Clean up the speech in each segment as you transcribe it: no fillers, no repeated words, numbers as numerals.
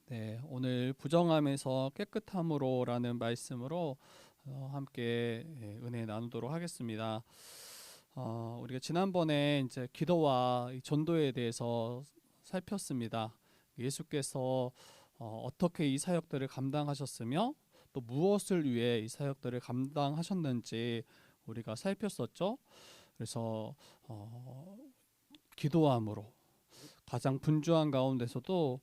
네, 오늘 부정함에서 깨끗함으로라는 말씀으로 함께 은혜 나누도록 하겠습니다. 우리가 지난번에 이제 기도와 이 전도에 대해서 살폈습니다. 예수께서 어떻게 이 사역들을 감당하셨으며 또 무엇을 위해 이 사역들을 감당하셨는지 우리가 살폈었죠. 그래서 기도함으로 가장 분주한 가운데서도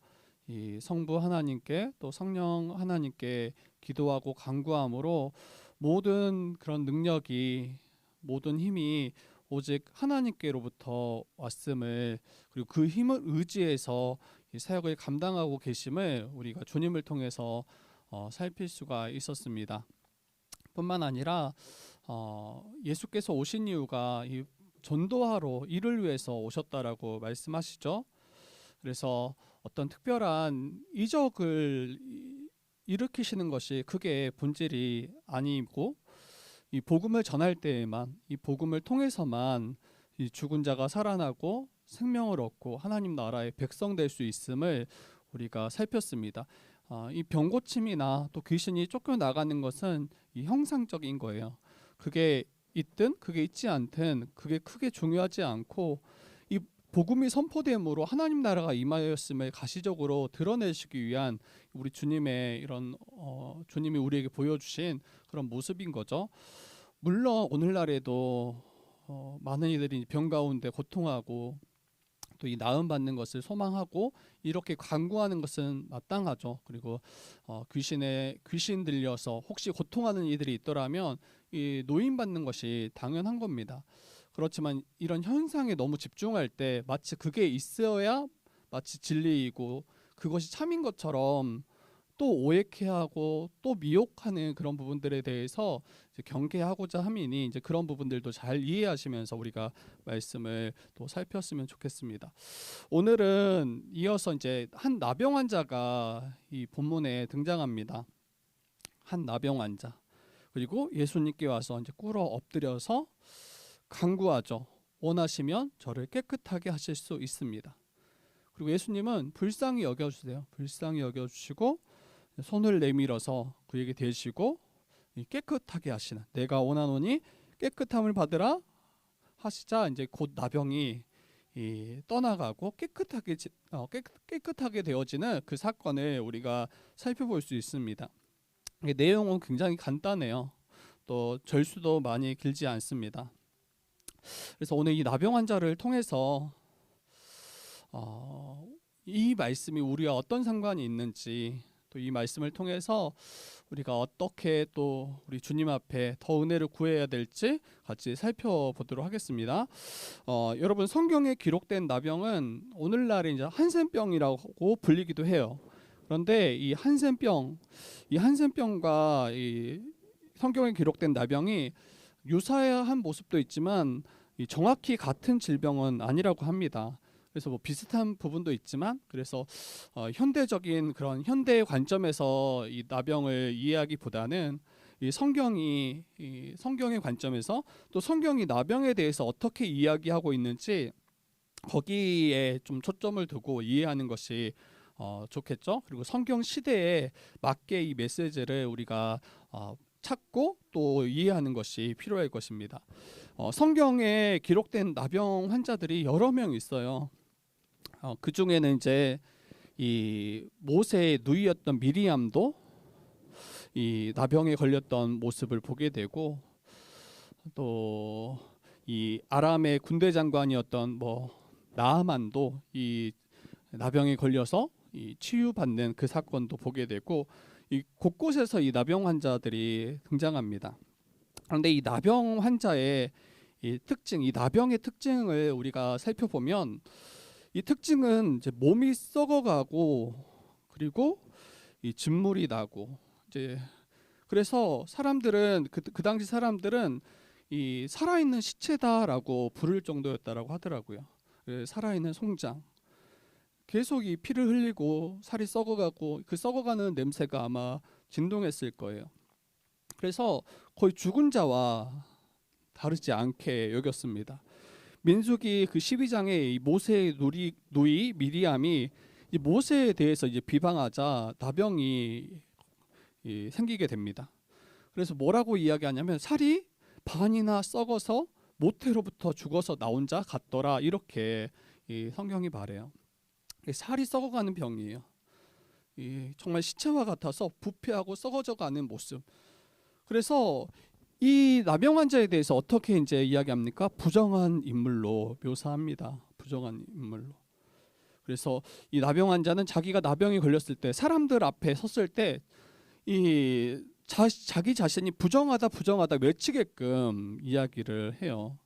이 성부 하나님께 또 성령 하나님께 기도하고 간구함으로 모든 그런 능력이 모든 힘이 오직 하나님께로부터 왔음을, 그리고 그 힘을 의지해서 이 사역을 감당하고 계심을 우리가 주님을 통해서 살필 수가 있었습니다. 뿐만 아니라 예수께서 오신 이유가 이 전도하러 이를 위해서 오셨다라고 말씀하시죠. 그래서 어떤 특별한 이적을 일으키시는 것이 그게 본질이 아니고, 이 복음을 전할 때에만, 이 복음을 통해서만 이 죽은 자가 살아나고 생명을 얻고 하나님 나라의 백성 될 수 있음을 우리가 살폈습니다. 이 병고침이나 또 귀신이 쫓겨나가는 것은 이 형상적인 거예요. 그게 있든 그게 있지 않든 그게 크게 중요하지 않고, 이 복음이 선포됨으로 하나님 나라가 임하였음을 가시적으로 드러내시기 위한 우리 주님의 이런 주님이 우리에게 보여주신 그런 모습인 거죠. 물론 오늘날에도 많은 이들이 병 가운데 고통하고 또 이 나음 받는 것을 소망하고 이렇게 간구하는 것은 마땅하죠. 그리고 귀신 들려서 혹시 고통하는 이들이 있더라면 이 노인 받는 것이 당연한 겁니다. 그렇지만 이런 현상에 너무 집중할 때 마치 그게 있어야 마치 진리이고 그것이 참인 것처럼 또 오해하고 또 미혹하는 그런 부분들에 대해서 이제 경계하고자 함이니, 이제 그런 부분들도 잘 이해하시면서 우리가 말씀을 또 살폈으면 좋겠습니다. 오늘은 이어서 이제 한 나병 환자가 이 본문에 등장합니다. 한 나병 환자. 그리고 예수님께 와서 이제 꿇어 엎드려서 간구하죠. 원하시면 저를 깨끗하게 하실 수 있습니다. 그리고 예수님은 불쌍히 여겨주세요. 불쌍히 여겨주시고 손을 내밀어서 그에게 대시고 깨끗하게 하시는, 내가 원하노니 깨끗함을 받으라 하시자 이제 곧 나병이 떠나가고 깨끗하게 되어지는 그 사건을 우리가 살펴볼 수 있습니다. 내용은 굉장히 간단해요. 또 절수도 많이 길지 않습니다. 그래서 오늘 이 나병 환자를 통해서 이 말씀이 우리와 어떤 상관이 있는지, 또 이 말씀을 통해서 우리가 어떻게 또 우리 주님 앞에 더 은혜를 구해야 될지 같이 살펴보도록 하겠습니다. 여러분, 성경에 기록된 나병은 오늘날에 이제 한센병이라고 불리기도 해요. 그런데 이 한센병과 이 성경에 기록된 나병이 유사한 모습도 있지만 정확히 같은 질병은 아니라고 합니다. 그래서 뭐 비슷한 부분도 있지만, 그래서 현대적인 그런 현대의 관점에서 이 나병을 이해하기보다는 이 성경의 관점에서 또 성경이 나병에 대해서 어떻게 이야기하고 있는지 거기에 좀 초점을 두고 이해하는 것이 좋겠죠. 그리고 성경 시대에 맞게 이 메시지를 우리가 찾고 또 이해하는 것이 필요할 것입니다. 성경에 기록된 나병 환자들이 여러 명 있어요. 그 중에는 이제 이 모세의 누이였던 미리암도 이 나병에 걸렸던 모습을 보게 되고, 또 이 아람의 군대 장관이었던 뭐 나아만도 이 나병에 걸려서 이 치유받는 그 사건도 보게 되고, 이 곳곳에서 이 나병 환자들이 등장합니다. 그런데 이 나병 환자의 이 특징, 이 나병의 특징을 우리가 살펴보면, 이 특징은 이제 몸이 썩어가고 그리고 이 진물이 나고, 이제 그래서 사람들은 그 당시 사람들은 이 살아있는 시체다라고 부를 정도였다라고 하더라고요. 살아있는 송장. 계속 이 피를 흘리고 살이 썩어가고 그 썩어가는 냄새가 아마 진동했을 거예요. 그래서 거의 죽은 자와 다르지 않게 여겼습니다. 민수기 그 12장에 모세의 누이 미리암이 이 모세에 대해서 이제 비방하자 나병이 생기게 됩니다. 그래서 뭐라고 이야기하냐면 살이 반이나 썩어서 모태로부터 죽어서 나온 자 같더라, 이렇게 이 성경이 말해요. 살이 썩어가는 병이에요. 정말 시체와 같아서 부패하고 썩어져가는 모습. 그래서 이 나병 환자에 대해서 어떻게 이제 이야기합니까? 부정한 인물로 묘사합니다. 부정한 인물로. 그래서 이 나병 환자는 자기가 나병이 걸렸을 때 사람들 앞에 섰을 때 자기 자신이 부정하다 외치게끔 이야기를 해요.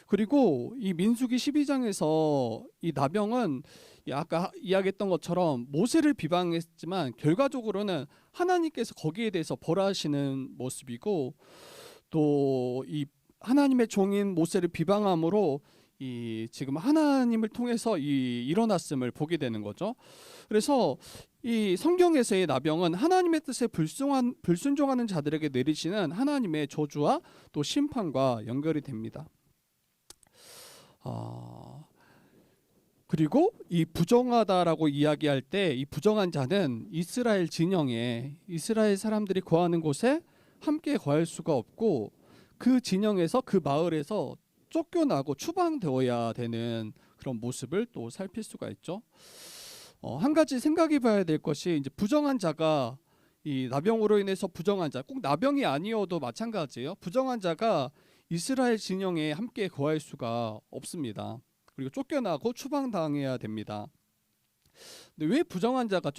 그리고 이 민수기 12장에서 이 나병은 아까 이야기했던 것처럼 모세를 비방했지만 결과적으로는 하나님께서 거기에 대해서 벌하시는 모습이고, 또 이 하나님의 종인 모세를 비방함으로 지금 하나님을 통해서 일어났음을 보게 되는 거죠. 그래서 이 성경에서의 나병은 하나님의 뜻에 불순종하는 자들에게 내리시는 하나님의 저주와 또 심판과 연결이 됩니다. 그리고 이 부정하다라고 이야기할 때 이 부정한 자는 이스라엘 진영에, 이스라엘 사람들이 거하는 곳에 함께 거할 수가 없고, 그 진영에서, 그 마을에서 쫓겨나고 추방되어야 되는 그런 모습을 또 살필 수가 있죠. 한 가지 생각해 봐야 될 것이, 이제 부정한 자가, 이 나병으로 인해서 부정한 자, 꼭 나병이 아니어도 마찬가지예요. 부정한 자가 이스라엘 진영에 함께 거할 수가 없습니다. 그리고 쫓겨나고 추방당해야 됩니다. 근데 왜 부정한 자가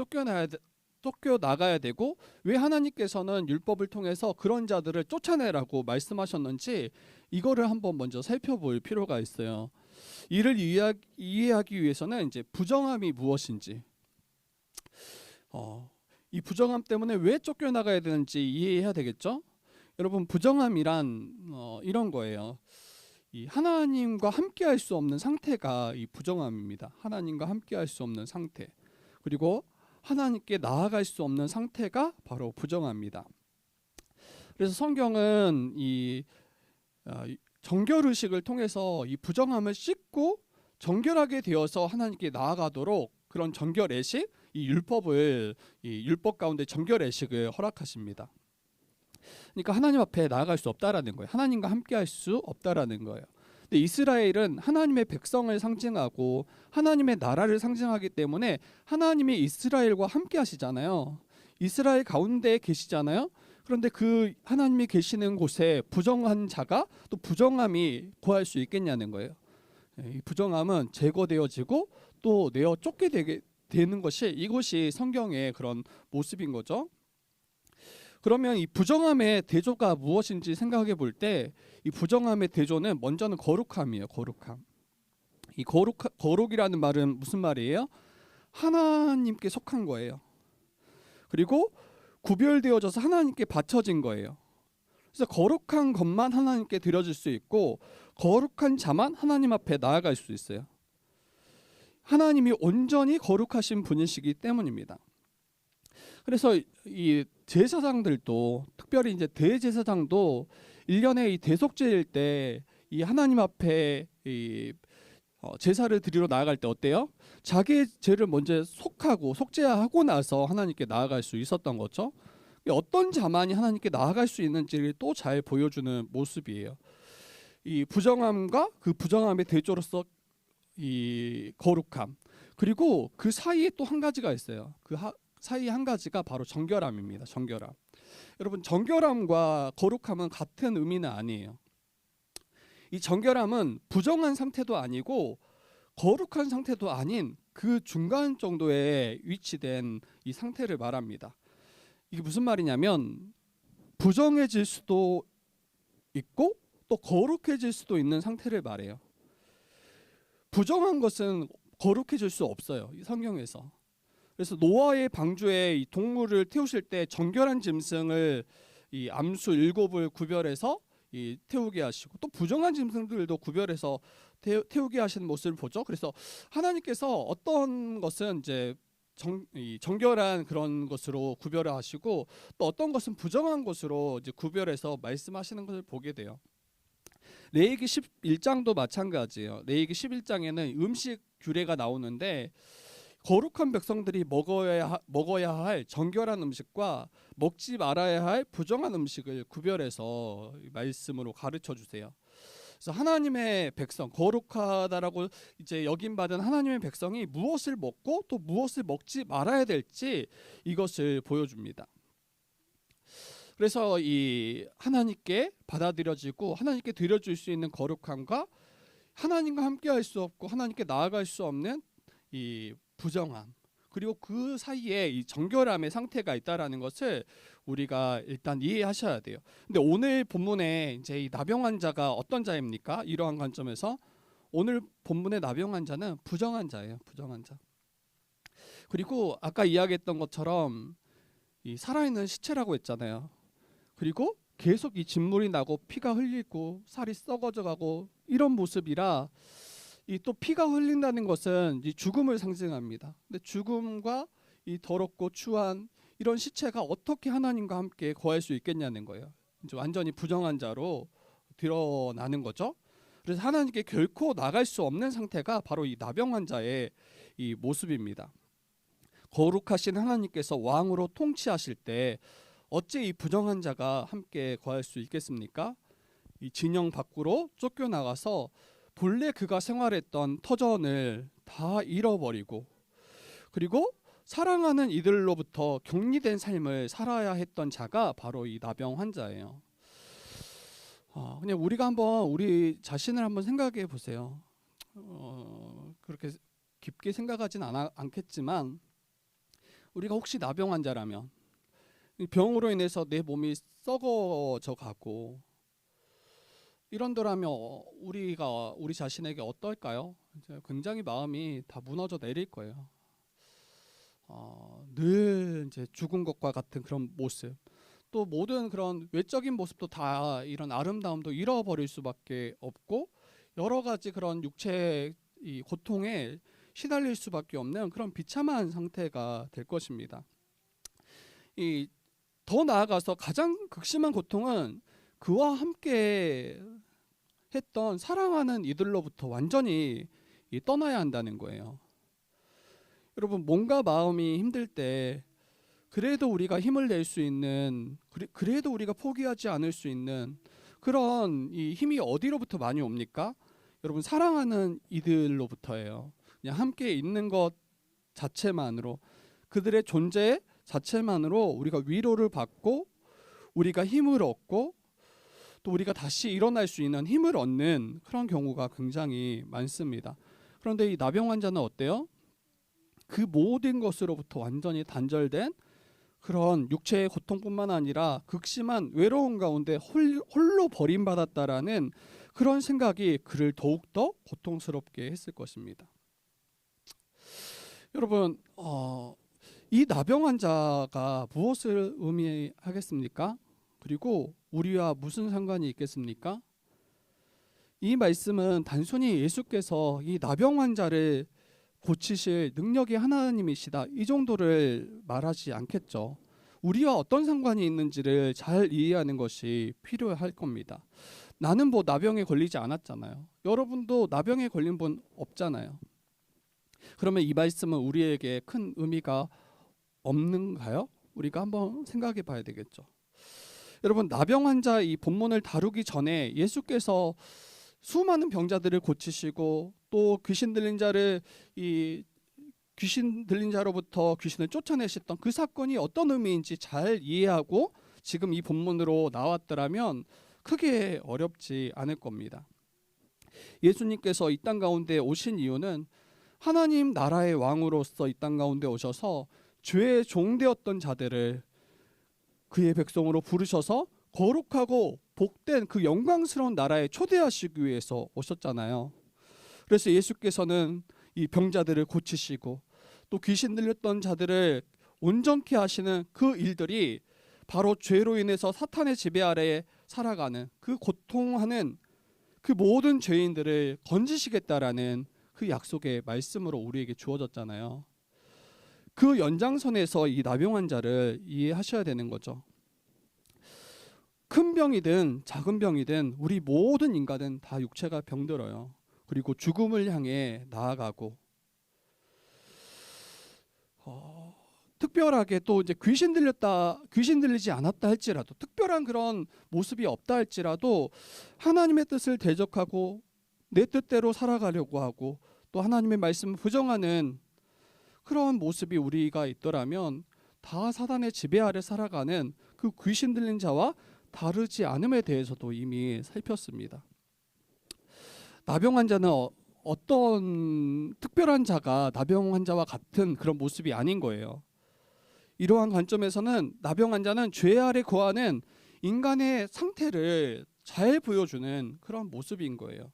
쫓겨나가야 되고, 왜 하나님께서는 율법을 통해서 그런 자들을 쫓아내라고 말씀하셨는지, 이거를 한번 먼저 살펴볼 필요가 있어요. 이를 이해하기 위해서는 이제 부정함이 무엇인지, 이 부정함 때문에 왜 쫓겨나가야 되는지 이해해야 되겠죠? 여러분, 부정함이란 이런 거예요. 이 하나님과 함께할 수 없는 상태가 이 부정함입니다. 하나님과 함께할 수 없는 상태, 그리고 하나님께 나아갈 수 없는 상태가 바로 부정함입니다. 그래서 성경은 이 정결 의식을 통해서 이 부정함을 씻고 정결하게 되어서 하나님께 나아가도록 그런 정결 의식, 이 율법 가운데 정결 의식을 허락하십니다. 그러니까 하나님 앞에 나아갈 수 없다라는 거예요. 하나님과 함께할 수 없다라는 거예요. 근데 이스라엘은 하나님의 백성을 상징하고 하나님의 나라를 상징하기 때문에 하나님이 이스라엘과 함께 하시잖아요. 이스라엘 가운데 계시잖아요. 그런데 그 하나님이 계시는 곳에 부정한 자가, 또 부정함이 거할 수 있겠냐는 거예요. 이 부정함은 제거되어지고 또 내어 쫓게 되는 것이, 이것이 성경의 그런 모습인 거죠. 그러면 이 부정함의 대조가 무엇인지 생각해 볼 때, 이 부정함의 대조는 먼저는 거룩함이에요. 거룩함. 이 거룩이라는 말은 무슨 말이에요? 하나님께 속한 거예요. 그리고 구별되어져서 하나님께 바쳐진 거예요. 그래서 거룩한 것만 하나님께 드려질 수 있고, 거룩한 자만 하나님 앞에 나아갈 수 있어요. 하나님이 온전히 거룩하신 분이시기 때문입니다. 그래서 이 제사장들도, 특별히 이제 대제사장도 1년에 이 대속죄일 때 이 하나님 앞에 제사를 드리러 나아갈 때 어때요? 자기의 죄를 먼저 속죄하고 나서 하나님께 나아갈 수 있었던 거죠. 어떤 자만이 하나님께 나아갈 수 있는지를 또 잘 보여주는 모습이에요. 이 부정함과 그 부정함의 대조로서 이 거룩함, 그리고 그 사이에 또 한 가지가 있어요. 그 사이 한 가지가 바로 정결함입니다. 정결함. 여러분, 정결함과 거룩함은 같은 의미는 아니에요. 이 정결함은 부정한 상태도 아니고 거룩한 상태도 아닌 그 중간 정도에 위치된 이 상태를 말합니다. 이게 무슨 말이냐면, 부정해질 수도 있고 또 거룩해질 수도 있는 상태를 말해요. 부정한 것은 거룩해질 수 없어요, 이 성경에서. 그래서 노아의 방주에 이 동물을 태우실 때 정결한 짐승을 이 암수 7을 구별해서 태우게 하시고, 또 부정한 짐승들도 구별해서 태우게 하시는 모습을 보죠. 그래서 하나님께서 어떤 것은 이제 정결한 그런 것으로 구별을 하시고, 또 어떤 것은 부정한 것으로 이제 구별해서 말씀하시는 것을 보게 돼요. 레위기 11장도 마찬가지예요. 레위기 11장에는 음식 규례가 나오는데, 거룩한 백성들이 먹어야 할 정결한 음식과 먹지 말아야 할 부정한 음식을 구별해서 말씀으로 가르쳐 주세요. 그래서 하나님의 백성, 거룩하다라고 이제 여김받은 하나님의 백성이 무엇을 먹고 또 무엇을 먹지 말아야 될지 이것을 보여줍니다. 그래서 이 하나님께 받아들여지고 하나님께 드려줄 수 있는 거룩함과 하나님과 함께할 수 없고 하나님께 나아갈 수 없는 이 부정함, 그리고 그 사이에 이 정결함의 상태가 있다라는 것을 우리가 일단 이해하셔야 돼요. 근데 오늘 본문에 이제 이 나병 환자가 어떤 자입니까? 이러한 관점에서 오늘 본문의 나병 환자는 부정한 자예요. 부정한 자. 그리고 아까 이야기했던 것처럼 이 살아있는 시체라고 했잖아요. 그리고 계속 이 진물이 나고 피가 흘리고 살이 썩어져 가고 이런 모습이라 이 또 피가 흘린다는 것은 이 죽음을 상징합니다. 근데 죽음과 이 더럽고 추한 이런 시체가 어떻게 하나님과 함께 거할 수 있겠냐는 거예요. 이제 완전히 부정한 자로 드러나는 거죠. 그래서 하나님께 결코 나갈 수 없는 상태가 바로 이 나병 환자의 이 모습입니다. 거룩하신 하나님께서 왕으로 통치하실 때 어째 이 부정한 자가 함께 거할 수 있겠습니까? 이 진영 밖으로 쫓겨나가서 본래 그가 생활했던 터전을 다 잃어버리고 그리고 사랑하는 이들로부터 격리된 삶을 살아야 했던 자가 바로 이 나병 환자예요. 그냥 우리가 한번 우리 자신을 한번 생각해 보세요. 그렇게 깊게 생각하진 않겠지만 우리가 혹시 나병 환자라면 병으로 인해서 내 몸이 썩어져 가고 이런더라면 우리 자신에게 어떨까요? 굉장히 마음이 다 무너져 내릴 거예요. 늘 이제 죽은 것과 같은 그런 모습, 또 모든 그런 외적인 모습도 다 이런 아름다움도 잃어버릴 수밖에 없고 여러 가지 그런 육체의 이 고통에 시달릴 수밖에 없는 그런 비참한 상태가 될 것입니다. 더 나아가서 가장 극심한 고통은 그와 함께 했던 사랑하는 이들로부터 완전히 떠나야 한다는 거예요. 여러분, 몸과 마음이 힘들 때 그래도 우리가 힘을 낼 수 있는, 그래도 우리가 포기하지 않을 수 있는 그런 이 힘이 어디로부터 많이 옵니까? 여러분, 사랑하는 이들로부터예요. 그냥 함께 있는 것 자체만으로, 그들의 존재 자체만으로 우리가 위로를 받고 우리가 힘을 얻고 또 우리가 다시 일어날 수 있는 힘을 얻는 그런 경우가 굉장히 많습니다. 그런데 이 나병 환자는 어때요? 그 모든 것으로부터 완전히 단절된 그런 육체의 고통뿐만 아니라 극심한 외로움 가운데 홀로 버림받았다라는 그런 생각이 그를 더욱더 고통스럽게 했을 것입니다. 여러분, 이 나병 환자가 무엇을 의미하겠습니까? 그리고 우리와 무슨 상관이 있겠습니까? 이 말씀은 단순히 예수께서 이 나병 환자를 고치실 능력이 하나님이시다, 이 정도를 말하지 않겠죠. 우리와 어떤 상관이 있는지를 잘 이해하는 것이 필요할 겁니다. 나는 뭐 나병에 걸리지 않았잖아요. 여러분도 나병에 걸린 분 없잖아요. 그러면 이 말씀은 우리에게 큰 의미가 없는가요? 우리가 한번 생각해 봐야 되겠죠. 여러분, 나병 환자 이 본문을 다루기 전에 예수께서 수많은 병자들을 고치시고 또 귀신 들린 자로부터 귀신을 쫓아내셨던 그 사건이 어떤 의미인지 잘 이해하고 지금 이 본문으로 나왔더라면 크게 어렵지 않을 겁니다. 예수님께서 이 땅 가운데 오신 이유는 하나님 나라의 왕으로서 이 땅 가운데 오셔서 죄의 종되었던 자들을 그의 백성으로 부르셔서 거룩하고 복된 그 영광스러운 나라에 초대하시기 위해서 오셨잖아요. 그래서 예수께서는 이 병자들을 고치시고 또 귀신 들렸던 자들을 온전케 하시는 그 일들이 바로 죄로 인해서 사탄의 지배 아래에 살아가는 그 고통하는 그 모든 죄인들을 건지시겠다라는 그 약속의 말씀으로 우리에게 주어졌잖아요. 그 연장선에서 이 나병 환자를 이해하셔야 되는 거죠. 큰 병이든 작은 병이든 우리 모든 인간은 다 육체가 병들어요. 그리고 죽음을 향해 나아가고 특별하게 또 이제 귀신 들리지 않았다 할지라도, 특별한 그런 모습이 없다 할지라도 하나님의 뜻을 대적하고 내 뜻대로 살아가려고 하고 또 하나님의 말씀을 부정하는 그런 모습이 우리가 있더라면 다 사단의 지배 아래 살아가는 그 귀신 들린 자와 다르지 않음에 대해서도 이미 살폈습니다. 나병 환자는 어떤 특별한 자가 나병 환자와 같은 그런 모습이 아닌 거예요. 이러한 관점에서는 나병 환자는 죄 아래 거하는 인간의 상태를 잘 보여주는 그런 모습인 거예요.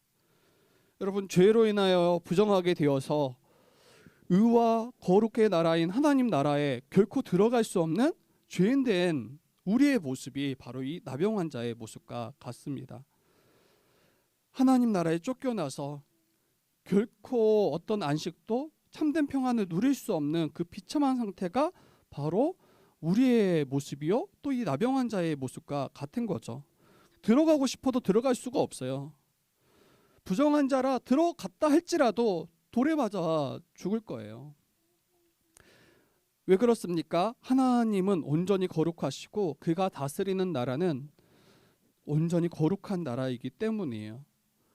여러분, 죄로 인하여 부정하게 되어서 의와 거룩의 나라인 하나님 나라에 결코 들어갈 수 없는 죄인된 우리의 모습이 바로 이 나병 환자의 모습과 같습니다. 하나님 나라에 쫓겨나서 결코 어떤 안식도 참된 평안을 누릴 수 없는 그 비참한 상태가 바로 우리의 모습이요, 또 이 나병 환자의 모습과 같은 거죠. 들어가고 싶어도 들어갈 수가 없어요. 부정한 자라 들어갔다 할지라도 돌에 맞아 죽을 거예요. 왜 그렇습니까? 하나님은 온전히 거룩하시고 그가 다스리는 나라는 온전히 거룩한 나라이기 때문이에요.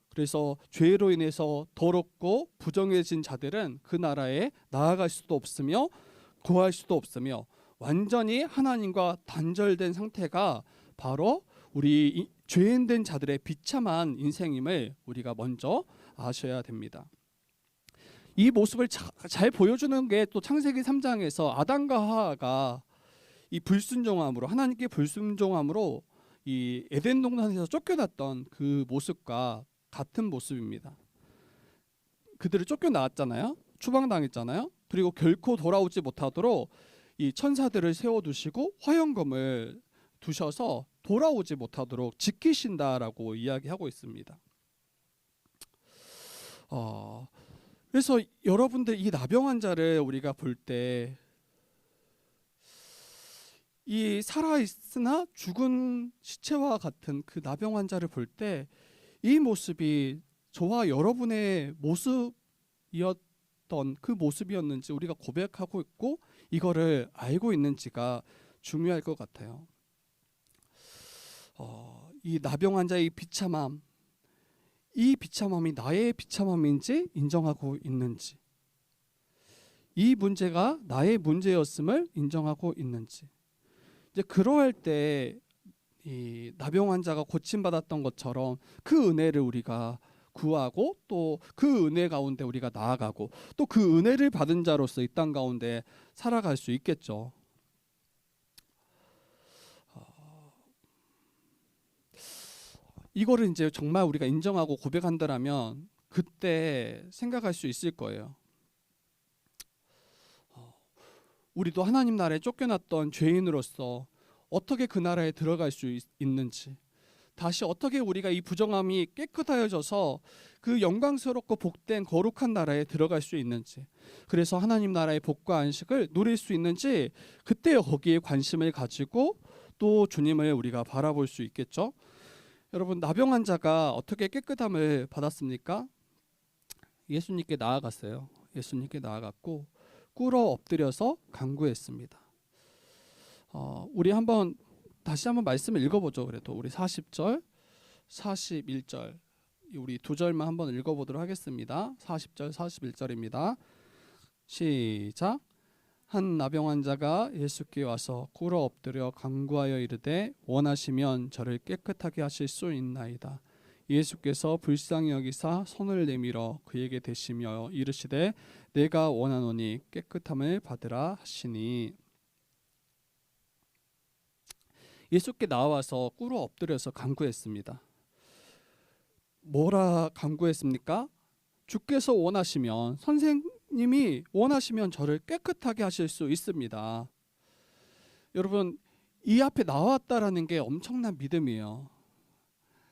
그래서 죄로 인해서 더럽고 부정해진 자들은 그 나라에 나아갈 수도 없으며 구할 수도 없으며 완전히 하나님과 단절된 상태가 바로 우리 죄인된 자들의 비참한 인생임을 우리가 먼저 아셔야 됩니다. 이 모습을 잘 보여주는 게 또 창세기 3장에서 아담과 하와가 이 불순종함으로, 하나님께 불순종함으로 이 에덴 동산에서 쫓겨났던 그 모습과 같은 모습입니다. 그들을 쫓겨나왔잖아요. 추방당했잖아요. 그리고 결코 돌아오지 못하도록 이 천사들을 세워두시고 화영검을 두셔서 돌아오지 못하도록 지키신다라고 이야기하고 있습니다. 그래서 여러분들, 이 나병 환자를 우리가 볼 때 이 살아있으나 죽은 시체와 같은 그 나병 환자를 볼 때 이 모습이 저와 여러분의 모습이었던 그 모습이었는지 우리가 고백하고 있고 이거를 알고 있는지가 중요할 것 같아요. 이 나병 환자의 비참함, 이 비참함이 나의 비참함인지 인정하고 있는지, 이 문제가 나의 문제였음을 인정하고 있는지. 이제 그러할 때 이 나병 환자가 고침받았던 것처럼 그 은혜를 우리가 구하고 또 그 은혜 가운데 우리가 나아가고 또 그 은혜를 받은 자로서 이 땅 가운데 살아갈 수 있겠죠. 이거를 이제 정말 우리가 인정하고 고백한다라면 그때 생각할 수 있을 거예요. 우리도 하나님 나라에 쫓겨났던 죄인으로서 어떻게 그 나라에 들어갈 수 있는지, 다시 어떻게 우리가 이 부정함이 깨끗하여져서 그 영광스럽고 복된 거룩한 나라에 들어갈 수 있는지, 그래서 하나님 나라의 복과 안식을 누릴 수 있는지, 그때 거기에 관심을 가지고 또 주님을 우리가 바라볼 수 있겠죠. 여러분, 나병 환자가 어떻게 깨끗함을 받았습니까? 예수님께 나아갔어요. 예수님께 나아갔고 꿇어 엎드려서 간구했습니다. 우리 다시 한번 말씀을 읽어보죠. 그래도 우리 40절, 41절 우리 두 절만 한번 읽어보도록 하겠습니다. 40절, 41절입니다. 시작. 한 나병 환자가 예수께 와서 꿇어 엎드려 간구하여 이르되 원하시면 저를 깨끗하게 하실 수 있나이다. 예수께서 불쌍히 여기사 손을 내밀어 그에게 대시며 이르시되 내가 원하노니 깨끗함을 받으라 하시니. 예수께 나와서 꿇어 엎드려서 간구했습니다. 뭐라 간구했습니까? 주께서 원하시면, 선생님이 원하시면 저를 깨끗하게 하실 수 있습니다. 여러분, 이 앞에 나왔다라는 게 엄청난 믿음이에요.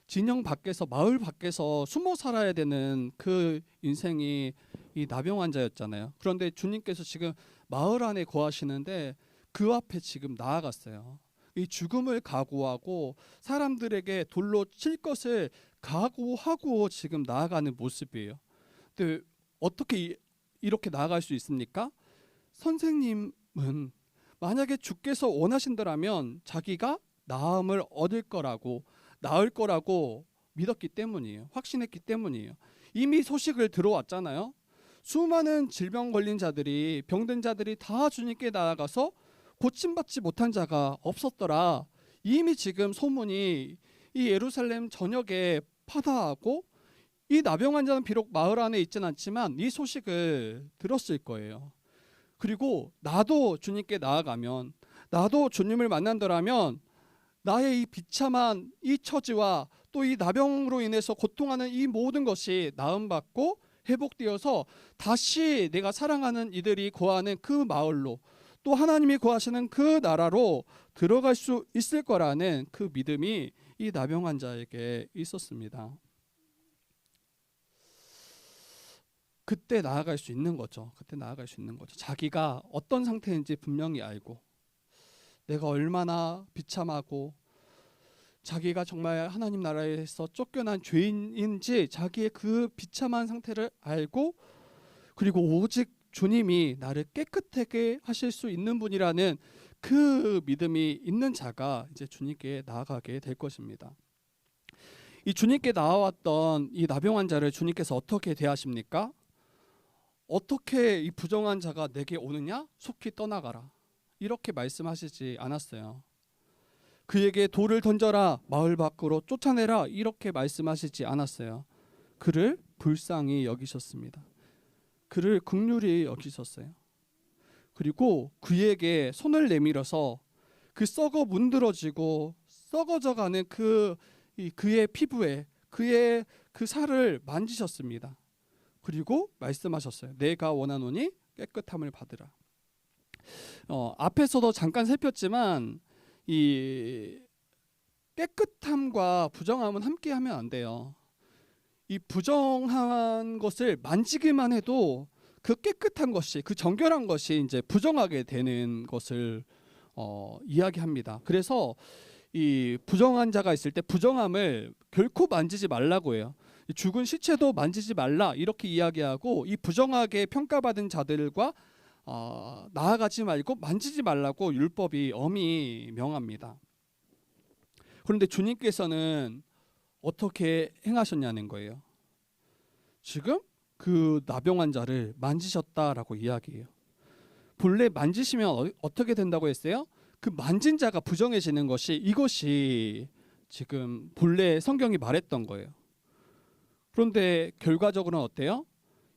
진영 밖에서, 마을 밖에서 숨어 살아야 되는 그 인생이 이 나병 환자였잖아요. 그런데 주님께서 지금 마을 안에 거하시는데 그 앞에 지금 나아갔어요. 이 죽음을 각오하고 사람들에게 돌로 칠 것을 각오하고 지금 나아가는 모습이에요. 근데 어떻게 이렇게 나아갈 수 있습니까? 선생님은 만약에 주께서 원하신다면 자기가 나음을 얻을 거라고, 나을 거라고 믿었기 때문이에요. 확신했기 때문이에요. 이미 소식을 들어왔잖아요. 수많은 질병 걸린 자들이, 병든 자들이 다 주님께 나아가서 고침받지 못한 자가 없었더라. 이미 지금 소문이 이 예루살렘 전역에 파다하고, 이 나병 환자는 비록 마을 안에 있지는 않지만 이 소식을 들었을 거예요. 그리고 나도 주님께 나아가면, 나도 주님을 만난다라면 나의 이 비참한 이 처지와 또 이 나병으로 인해서 고통하는 이 모든 것이 나음받고 회복되어서 다시 내가 사랑하는 이들이 거하는 그 마을로, 또 하나님이 거하시는 그 나라로 들어갈 수 있을 거라는 그 믿음이 이 나병 환자에게 있었습니다. 그때 나아갈 수 있는 거죠. 그때 나아갈 수 있는 거죠. 자기가 어떤 상태인지 분명히 알고, 내가 얼마나 비참하고 자기가 정말 하나님 나라에서 쫓겨난 죄인인지 자기의 그 비참한 상태를 알고, 그리고 오직 주님이 나를 깨끗하게 하실 수 있는 분이라는 그 믿음이 있는 자가 이제 주님께 나아가게 될 것입니다. 이 주님께 나아왔던 이 나병 환자를 주님께서 어떻게 대하십니까? 어떻게 이 부정한 자가 내게 오느냐? 속히 떠나가라, 이렇게 말씀하시지 않았어요. 그에게 돌을 던져라, 마을 밖으로 쫓아내라, 이렇게 말씀하시지 않았어요. 그를 불쌍히 여기셨습니다. 그를 긍휼히 여기셨어요. 그리고 그에게 손을 내밀어서 그 썩어 문드러지고 썩어져가는 그의 피부에, 그의 그 살을 만지셨습니다. 그리고 말씀하셨어요. 내가 원하노니 깨끗함을 받으라. 앞에서도 잠깐 살폈지만 이 깨끗함과 부정함은 함께하면 안 돼요. 이 부정한 것을 만지기만 해도 그 깨끗한 것이, 그 정결한 것이 이제 부정하게 되는 것을 이야기합니다. 그래서 이 부정한 자가 있을 때 부정함을 결코 만지지 말라고 해요. 죽은 시체도 만지지 말라, 이렇게 이야기하고, 이 부정하게 평가받은 자들과 나아가지 말고 만지지 말라고 율법이 엄히 명합니다. 그런데 주님께서는 어떻게 행하셨냐는 거예요. 지금 그 나병 환자를 만지셨다라고 이야기해요. 본래 만지시면 어떻게 된다고 했어요? 그 만진 자가 부정해지는 것이, 이것이 지금 본래 성경이 말했던 거예요. 그런데 결과적으로는 어때요?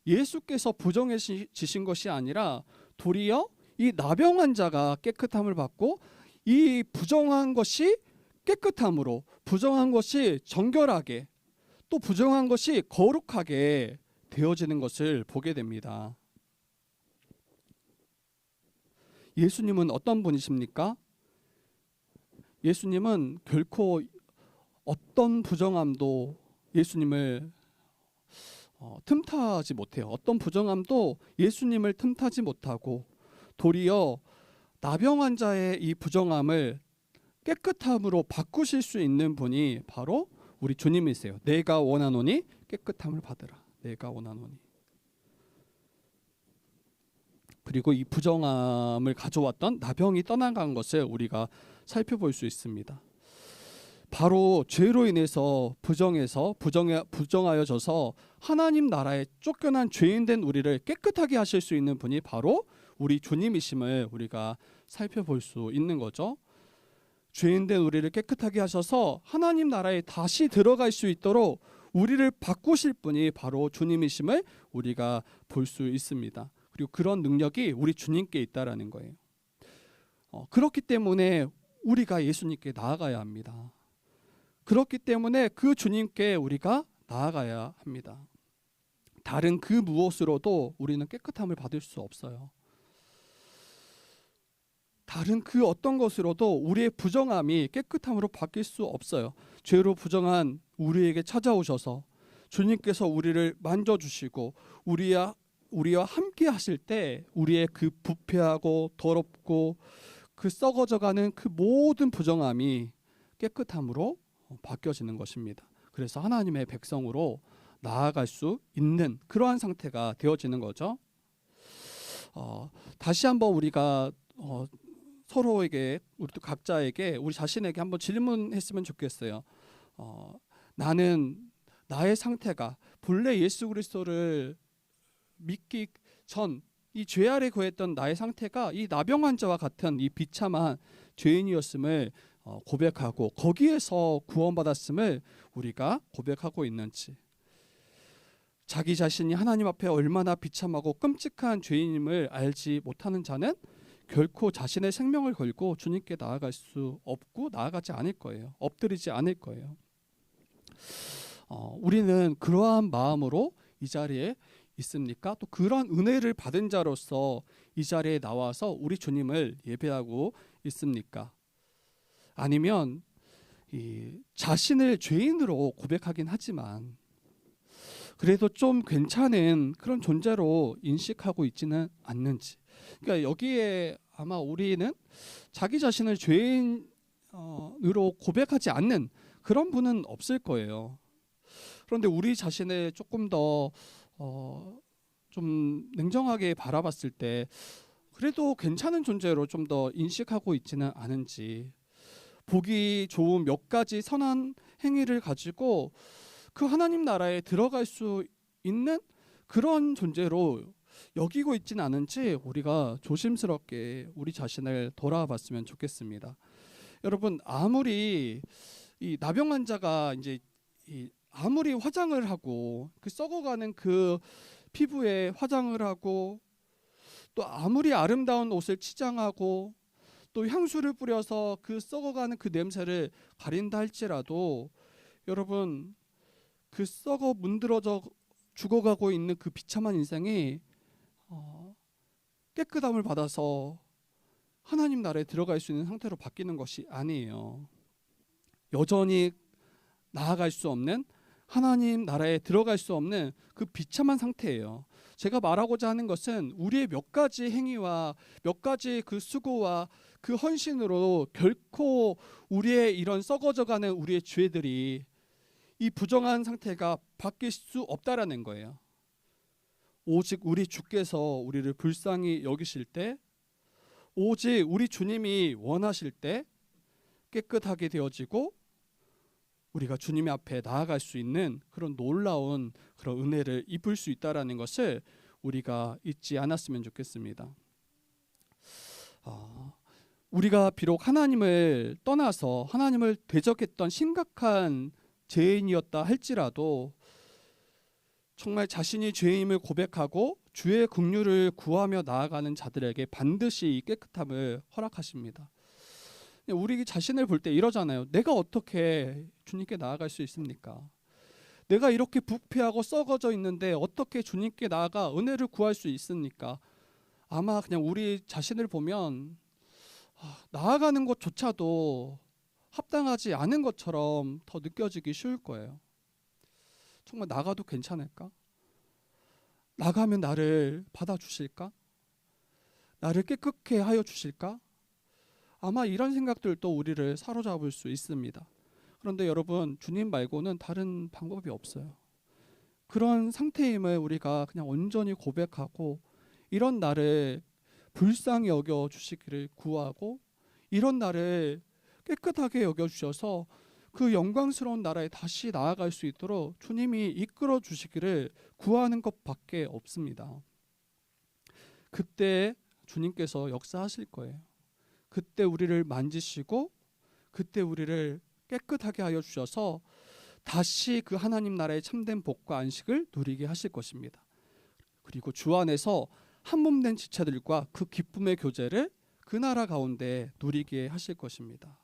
예수께서 부정해지신 것이 아니라 도리어 이 나병 환자가 깨끗함을 받고, 이 부정한 것이 깨끗함으로, 부정한 것이 정결하게, 또 부정한 것이 거룩하게 되어지는 것을 보게 됩니다. 예수님은 어떤 분이십니까? 예수님은 결코 어떤 부정함도 예수님을 틈타지 못해요. 어떤 부정함도 예수님을 틈타지 못하고, 도리어 나병 환자의 이 부정함을 깨끗함으로 바꾸실 수 있는 분이 바로 우리 주님이세요. 내가 원하노니 깨끗함을 받으라. 내가 원하노니. 그리고 이 부정함을 가져왔던 나병이 떠나간 것을 우리가 살펴볼 수 있습니다. 바로 죄로 인해서 부정하여져서 하나님 나라에 쫓겨난 죄인된 우리를 깨끗하게 하실 수 있는 분이 바로 우리 주님이심을 우리가 살펴볼 수 있는 거죠. 죄인된 우리를 깨끗하게 하셔서 하나님 나라에 다시 들어갈 수 있도록 우리를 바꾸실 분이 바로 주님이심을 우리가 볼 수 있습니다. 그리고 그런 능력이 우리 주님께 있다라는 거예요. 그렇기 때문에 우리가 예수님께 나아가야 합니다. 그렇기 때문에 그 주님께 우리가 나아가야 합니다. 다른 그 무엇으로도 우리는 깨끗함을 받을 수 없어요. 다른 그 어떤 것으로도 우리의 부정함이 깨끗함으로 바뀔 수 없어요. 죄로 부정한 우리에게 찾아오셔서 주님께서 우리를 만져주시고 우리와 함께 하실 때 우리의 그 부패하고 더럽고 그 썩어져가는 그 모든 부정함이 깨끗함으로 바뀌어지는 것입니다. 그래서 하나님의 백성으로 나아갈 수 있는 그러한 상태가 되어지는 거죠. 다시 한번 우리가 서로에게 우리 또 각자에게 우리 자신에게 한번 질문했으면 좋겠어요. 나는 나의 상태가 본래 예수 그리스도를 믿기 전 이 죄 아래 거했던 나의 상태가 이 나병 환자와 같은 이 비참한 죄인이었음을 고백하고 거기에서 구원받았음을 우리가 고백하고 있는지, 자기 자신이 하나님 앞에 얼마나 비참하고 끔찍한 죄인임을 알지 못하는 자는 결코 자신의 생명을 걸고 주님께 나아갈 수 없고 나아가지 않을 거예요. 엎드리지 않을 거예요. 우리는 그러한 마음으로 이 자리에 있습니까? 또 그런 은혜를 받은 자로서 이 자리에 나와서 우리 주님을 예배하고 있습니까? 아니면 이 자신을 죄인으로 고백하긴 하지만 그래도 좀 괜찮은 그런 존재로 인식하고 있지는 않는지. 그러니까 여기에 아마 우리는 자기 자신을 죄인으로 고백하지 않는 그런 분은 없을 거예요. 그런데 우리 자신을 조금 더 좀 냉정하게 바라봤을 때 그래도 괜찮은 존재로 좀 더 인식하고 있지는 않은지, 보기 좋은 몇 가지 선한 행위를 가지고 그 하나님 나라에 들어갈 수 있는 그런 존재로 여기고 있지는 않은지 우리가 조심스럽게 우리 자신을 돌아봤으면 좋겠습니다. 여러분, 아무리 이 나병 환자가 이제 아무리 화장을 하고 그 썩어가는 그 피부에 화장을 하고 또 아무리 아름다운 옷을 치장하고 또 향수를 뿌려서 그 썩어가는 그 냄새를 가린다 할지라도 여러분, 그 썩어 문드러져 죽어가고 있는 그 비참한 인생이 깨끗함을 받아서 하나님 나라에 들어갈 수 있는 상태로 바뀌는 것이 아니에요. 여전히 나아갈 수 없는, 하나님 나라에 들어갈 수 없는 그 비참한 상태예요. 제가 말하고자 하는 것은 우리의 몇 가지 행위와 몇 가지 그 수고와 그 헌신으로 결코 우리의 이런 썩어져가는 우리의 죄들이 이 부정한 상태가 바뀔 수 없다라는 거예요. 오직 우리 주께서 우리를 불쌍히 여기실 때, 오직 우리 주님이 원하실 때 깨끗하게 되어지고 우리가 주님 앞에 나아갈 수 있는 그런 놀라운 그런 은혜를 입을 수 있다라는 것을 우리가 잊지 않았으면 좋겠습니다. 우리가 비록 하나님을 떠나서 하나님을 대적했던 심각한 죄인이었다 할지라도 정말 자신이 죄임을 고백하고 주의 긍휼을 구하며 나아가는 자들에게 반드시 이 깨끗함을 허락하십니다. 우리 자신을 볼 때 이러잖아요. 내가 어떻게 주님께 나아갈 수 있습니까? 내가 이렇게 부패하고 썩어져 있는데 어떻게 주님께 나아가 은혜를 구할 수 있습니까? 아마 그냥 우리 자신을 보면 나아가는 것조차도 합당하지 않은 것처럼 더 느껴지기 쉬울 거예요. 정말 나가도 괜찮을까? 나가면 나를 받아주실까? 나를 깨끗게 하여 주실까? 아마 이런 생각들도 우리를 사로잡을 수 있습니다. 그런데 여러분, 주님 말고는 다른 방법이 없어요. 그런 상태임을 우리가 그냥 온전히 고백하고 이런 나를 불쌍히 여겨 주시기를 구하고 이런 나를 깨끗하게 여겨 주셔서 그 영광스러운 나라에 다시 나아갈 수 있도록 주님이 이끌어 주시기를 구하는 것밖에 없습니다. 그때 주님께서 역사하실 거예요. 그때 우리를 만지시고 그때 우리를 깨끗하게 하여 주셔서 다시 그 하나님 나라의 참된 복과 안식을 누리게 하실 것입니다. 그리고 주 안에서 한 몸 된 지체들과 그 기쁨의 교제를 그 나라 가운데 누리게 하실 것입니다.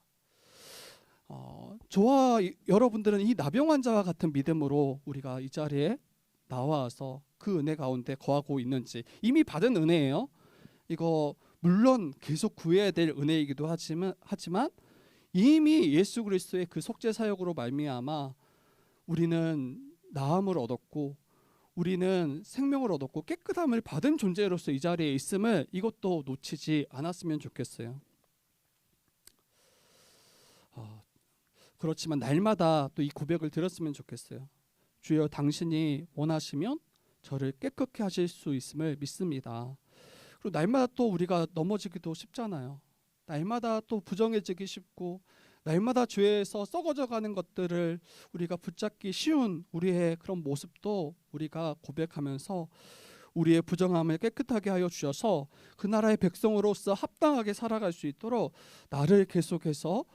저와 여러분들은 이 나병 환자와 같은 믿음으로 우리가 이 자리에 나와서 그 은혜 가운데 거하고 있는지, 이미 받은 은혜예요. 이거 물론 계속 구해야 될 은혜이기도 하지만 이미 예수 그리스도의 그 속죄 사역으로 말미암아 우리는 나음을 얻었고 우리는 생명을 얻었고 깨끗함을 받은 존재로서 이 자리에 있음을 이것도 놓치지 않았으면 좋겠어요. 그렇지만 날마다 또 이 고백을 들었으면 좋겠어요. 주여, 당신이 원하시면 저를 깨끗게 하실 수 있음을 믿습니다. 그리고 날마다 또 우리가 넘어지기도 쉽잖아요. 날마다 또 부정해지기 쉽고 날마다 죄에서 썩어져가는 것들을 우리가 붙잡기 쉬운 우리의 그런 모습도 우리가 고백하면서 우리의 부정함을 깨끗하게 하여 주셔서 그 나라의 백성으로서 합당하게 살아갈 수 있도록 나를 계속해서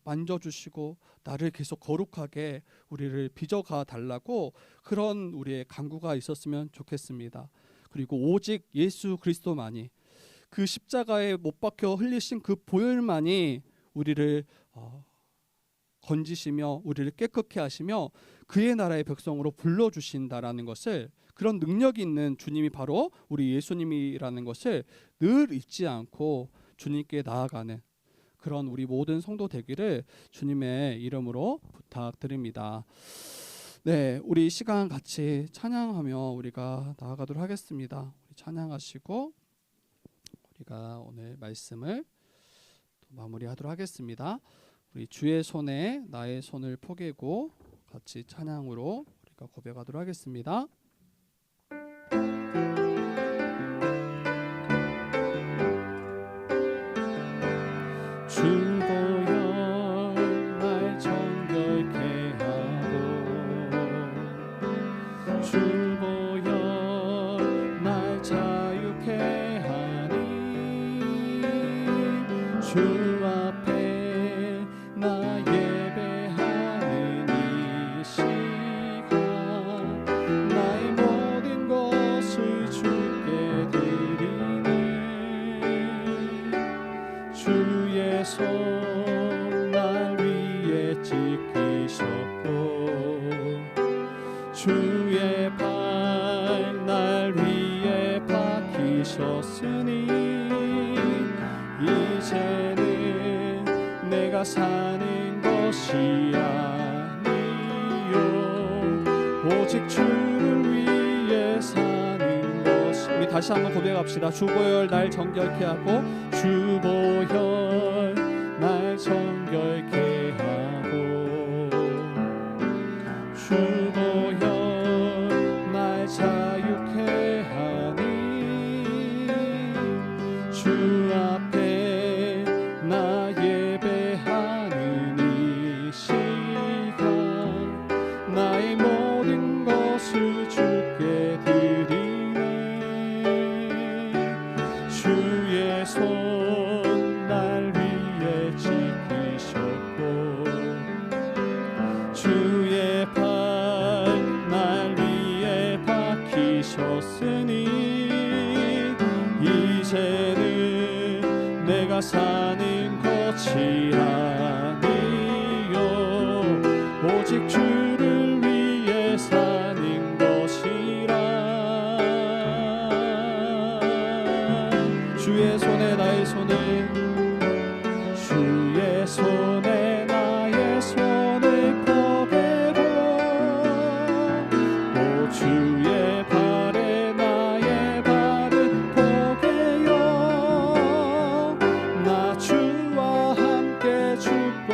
만져주시고 나를 계속 거룩하게 우리를 빚어가 달라고 그런 우리의 간구가 있었으면 좋겠습니다. 그리고 오직 예수 그리스도만이 그 십자가에 못 박혀 흘리신 그 보혈만이 우리를 건지시며 우리를 깨끗게 하시며 그의 나라의 백성으로 불러주신다라는 것을, 그런 능력이 있는 주님이 바로 우리 예수님이라는 것을 늘 잊지 않고 주님께 나아가는 그런 우리 모든 성도 되기를 주님의 이름으로 부탁드립니다. 네, 우리 시간 같이 찬양하며 우리가 나아가도록 하겠습니다. 우리 찬양하시고 우리가 오늘 말씀을 또 마무리하도록 하겠습니다. 우리 주의 손에 나의 손을 포개고 같이 찬양으로 우리가 고백하도록 하겠습니다. 주 보혈 날 정결케 하고 주 보혈 날 자유케 하니 주 앞에 나 예배하는 이 시간 나의 모든 것을 주께 드리네. 주의 손 날 위에 지키셨고 주의 발 날 위에 박히셨으니 이제는 내가 사는 것이 아니요 오직 주를 위해 사는 것. 우리 다시 한번 고백합시다. 주 보혈 날 정결케 하고 주 보혈 날 정결케 하고 주 보혈 날 자유케 하니 주 앞에 나 예배하는 이 시간 나의 모든 것을 주께 드리네. 주의 손 날 위에 지키셨고 주의 발 날 위에 박히셨으니 이제는 내가 사는 것이 아니요 오직 주를 위해 사는 것이라. 주의 손에 나의 손을 주의 손에 나의 손을 포개고 또 주의 발에 나의 발을 포개요. 나 주와 함께 죽고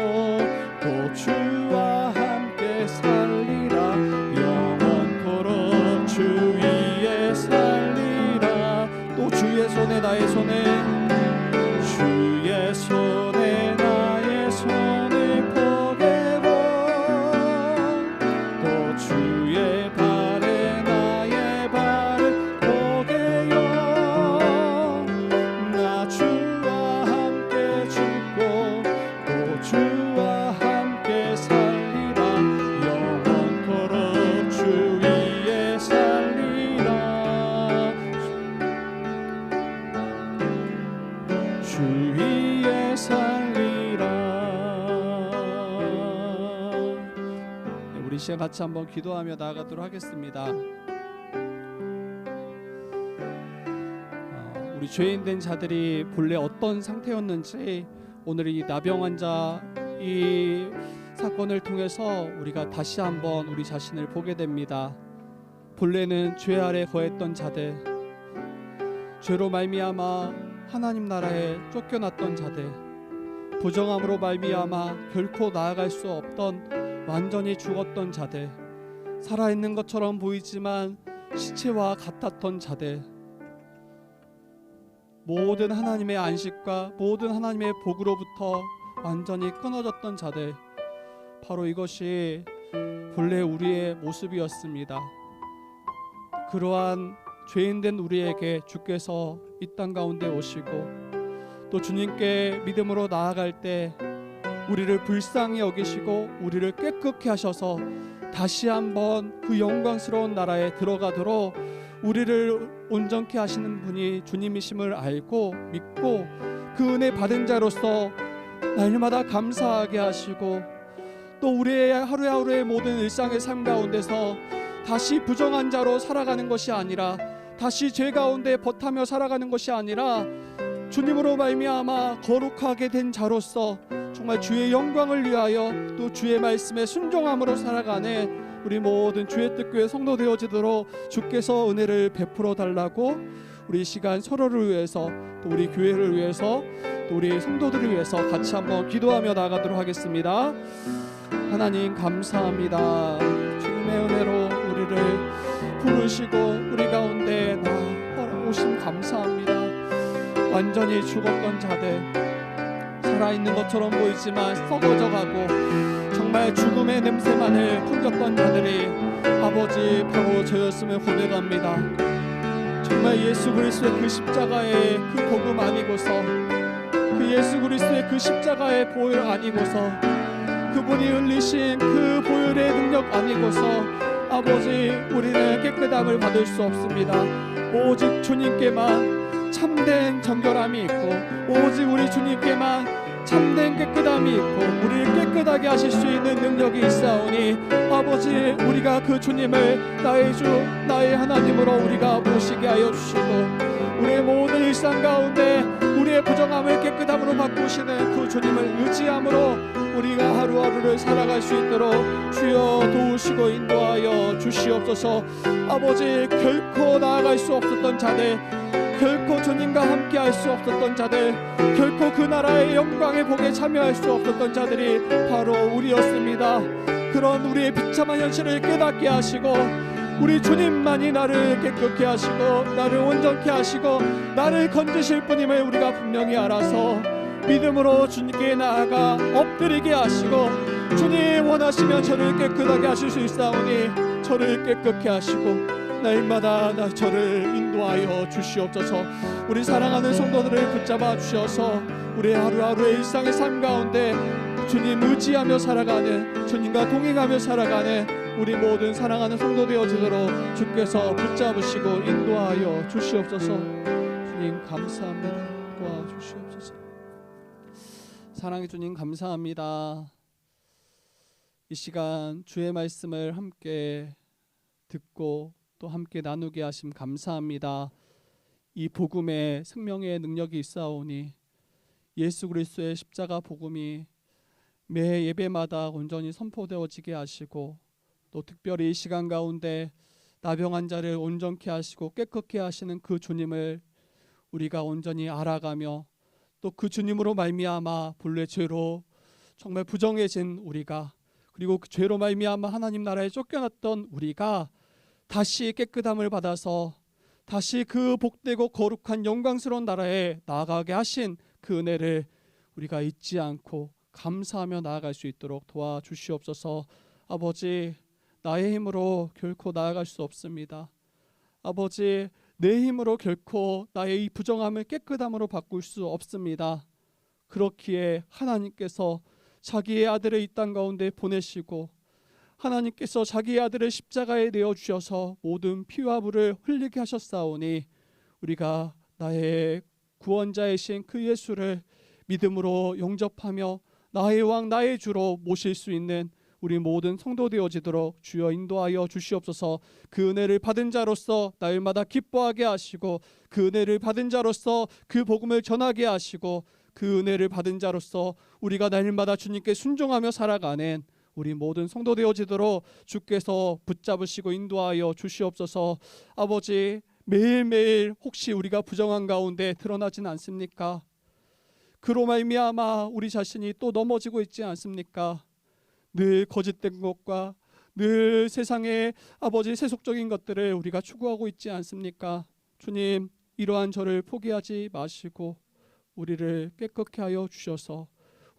또 주와 함께 살리라. 영원토록 주 위에 살리라. 또 주의 손에 나의 손을 주의 손에 나의 손을 포개고 또 주의 발에 나의 발을 포개요. 나 주와 함께 죽고 또 주와 함께 살리라. 영원토록 주 위에 살리라. 주 위에 살리라. 네, 우리 시간 같이 한번 기도하며 나아가도록 하겠습니다. 우리 죄인된 자들이 본래 어떤 상태였는지 오늘 이 나병 환자 이 사건을 통해서 우리가 다시 한번 우리 자신을 보게 됩니다. 본래는 죄 아래 거했던 자들, 죄로 말미암아 하나님 나라에 쫓겨났던 자들, 부정함으로 말미암아 결코 나아갈 수 없던 완전히 죽었던 자들, 살아있는 것처럼 보이지만 시체와 같았던 자들, 모든 하나님의 안식과 모든 하나님의 복으로부터 완전히 끊어졌던 자들, 바로 이것이 본래 우리의 모습이었습니다. 그러한 죄인된 우리에게 주께서 이 땅 가운데 오시고 또 주님께 믿음으로 나아갈 때 우리를 불쌍히 여기시고 우리를 깨끗게 하셔서 다시 한번 그 영광스러운 나라에 들어가도록 우리를 온전케 하시는 분이 주님이심을 알고 믿고 그 은혜 받은 자로서 날마다 감사하게 하시고 또 우리의 하루하루의 모든 일상의 삶 가운데서 다시 부정한 자로 살아가는 것이 아니라, 다시 죄 가운데 버타며 살아가는 것이 아니라 주님으로 말미암아 거룩하게 된 자로서 정말 주의 영광을 위하여 또 주의 말씀에 순종함으로 살아가는 우리 모든 주의 뜻교회 성도 되어지도록 주께서 은혜를 베풀어 달라고 우리 시간 서로를 위해서 또 우리 교회를 위해서 또 우리 성도들을 위해서 같이 한번 기도하며 나가도록 하겠습니다. 하나님 감사합니다. 주님의 은혜로 우리를 부르시고 우리 가운데 오심 감사합니다. 완전히 죽었던 자들, 살아있는 것처럼 보이지만 썩어져가고 정말 죽음의 냄새만을 풍겼던 자들이 아버지 바로 저였음을 고백합니다. 정말 예수 그리스도의 그 십자가의 그 복음 아니고서, 그 예수 그리스도의 그 십자가의 보혈 아니고서, 그분이 흘리신 그 보혈의 능력 아니고서 아버지 우리는 깨끗함을 받을 수 없습니다. 오직 주님께만 참된 정결함이 있고 오직 우리 주님께만 참된 깨끗함이 있고 우리를 깨끗하게 하실 수 있는 능력이 있사오니 아버지 우리가 그 주님을 나의 주 나의 하나님으로 우리가 모시게 하여 주시고 우리의 모든 일상 가운데 우리의 부정함을 깨끗함으로 바꾸시는 그 주님을 의지함으로 우리가 하루하루를 살아갈 수 있도록 주여 도우시고 인도하여 주시옵소서. 아버지 결코 나아갈 수 없었던 자들, 결코 주님과 함께 할 수 없었던 자들, 결코 그 나라의 영광의 복에 참여할 수 없었던 자들이 바로 우리였습니다. 그런 우리의 비참한 현실을 깨닫게 하시고 우리 주님만이 나를 깨끗게 하시고 나를 온전케 하시고 나를 건지실 분임을 우리가 분명히 알아서 믿음으로 주님께 나아가 엎드리게 하시고 주님 원하시면 저를 깨끗하게 하실 수 있사오니 저를 깨끗게 하시고 날마다 저를 인도하여 주시옵소서. 우리 사랑하는 성도들을 붙잡아 주셔서 우리 하루하루의 일상의 삶 가운데 주님 의지하며 살아가는, 주님과 동행하며 살아가는 우리 모든 사랑하는 성도 되어지도록 주께서 붙잡으시고 인도하여 주시옵소서. 주님 감사합니다. 도와주시옵소서. 사랑의 주님 감사합니다. 이 시간 주의 말씀을 함께 듣고 또 함께 나누게 하심 감사합니다. 이 복음에 생명의 능력이 있사오니 예수 그리스도의 십자가 복음이 매 예배마다 온전히 선포되어지게 하시고 또 특별히 이 시간 가운데 나병한 자를 온전케 하시고 깨끗게 하시는 그 주님을 우리가 온전히 알아가며 또 그 주님으로 말미암아 본래 죄로 정말 부정해진 우리가, 그리고 그 죄로 말미암아 하나님 나라에 쫓겨났던 우리가 다시 깨끗함을 받아서 다시 그 복되고 거룩한 영광스러운 나라에 나아가게 하신 그 은혜를 우리가 잊지 않고 감사하며 나아갈 수 있도록 도와주시옵소서. 아버지 나의 힘으로 결코 나아갈 수 없습니다. 아버지 내 힘으로 결코 나의 이 부정함을 깨끗함으로 바꿀 수 없습니다. 그렇기에 하나님께서 자기의 아들을 이 땅 가운데 보내시고 하나님께서 자기의 아들을 십자가에 내어주셔서 모든 피와 불을 흘리게 하셨사오니 우리가 나의 구원자이신 그 예수를 믿음으로 영접하며 나의 왕 나의 주로 모실 수 있는 우리 모든 성도 되어지도록 주여 인도하여 주시옵소서. 그 은혜를 받은 자로서 날마다 기뻐하게 하시고 그 은혜를 받은 자로서 그 복음을 전하게 하시고 그 은혜를 받은 자로서 우리가 날마다 주님께 순종하며 살아가는 우리 모든 성도 되어지도록 주께서 붙잡으시고 인도하여 주시옵소서. 아버지 매일매일 혹시 우리가 부정한 가운데 드러나진 않습니까? 그로 말미암아 우리 자신이 또 넘어지고 있지 않습니까? 늘 거짓된 것과 늘 세상의 아버지 세속적인 것들을 우리가 추구하고 있지 않습니까? 주님 이러한 저를 포기하지 마시고 우리를 깨끗게 하여 주셔서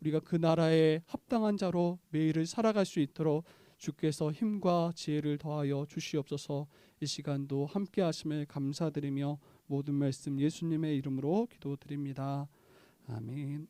우리가 그 나라에 합당한 자로 매일을 살아갈 수 있도록 주께서 힘과 지혜를 더하여 주시옵소서. 이 시간도 함께 하심을 감사드리며 모든 말씀 예수님의 이름으로 기도드립니다. 아멘.